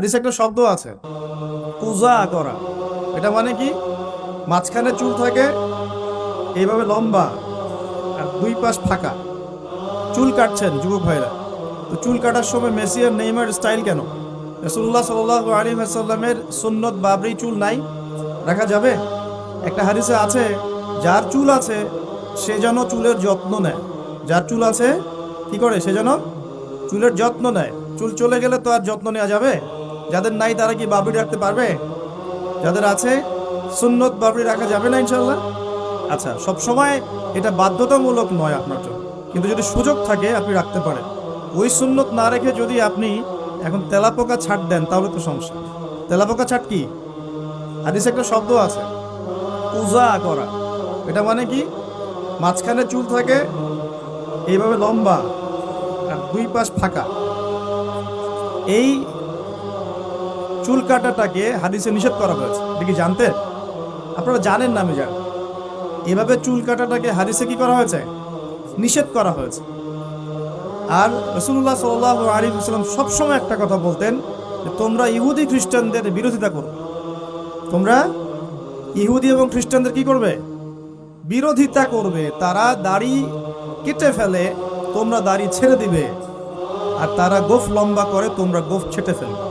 হাদিসে একটা শব্দ আছে কুজা করা। এটা মানে কি? মাঝখানে চুল থাকে এইভাবে লম্বা আর দুই পাশ ফাঁকা। চুল কাটছেন যুবক ভাইরা, তো চুল কাটার সময় মেসি আর নেইমার স্টাইল কেন? রাসূলুল্লাহ সাল্লাল্লাহু আলাইহি ওয়াসাল্লামের সুন্নত বাবরি চুল নাই, রাখা যাবে? একটা হাদিসে আছে যার চুল আছে সে যেন চুলের যত্ন নেয়। যার চুল আছে কি করে? সে যেন চুলের যত্ন নেয়। চুল চলে গেলে তো আর যত্ন নেওয়া যাবে? যাদের নাই তারা কি বাবরি রাখতে পারবে? যাদের আছে সুন্নত বাবরি রাখা যাবে না ইনশাল্লাহ? আচ্ছা, সব সময় এটা বাধ্যতামূলক নয় আপনার জন্য, কিন্তু যদি সুযোগ থাকে আপনি রাখতে পারেন। ওই সুন্নত না রেখে যদি আপনি এখন তেলাপোকা ছাট দেন তাহলে তো সমস্যা। তেলাপোকা ছাট কি? হাদিসে একটা শব্দ আছে কুজা করা। এটা মানে কি? মাঝখানে চুল থাকে এইভাবে লম্বা আর দুই পাশ ফাঁকা। এই চুল কাটাটাকে হাদিসে নিষেধ করা হয়েছে। এটা কি জানতেন? আপনারা জানেন না, আমি জানি। এভাবে চুল কাটাটাকে হাদিসে কি করা হয়েছে? নিষেধ করা হয়েছে। আর রাসূলুল্লাহ সাল্লাল্লাহু আলাইহি ওয়াসাল্লাম সবসময় একটা কথা বলতেন যে তোমরা ইহুদি খ্রিস্টানদের বিরোধিতা করো। তোমরা ইহুদি এবং খ্রিস্টানদের কি করবে? বিরোধিতা করবে। তারা দাড়ি কেটে ফেলে, তোমরা দাড়ি ছেড়ে দিবে। আর তারা গোঁফ লম্বা করে, তোমরা গোঁফ ছেটে ফেলবে।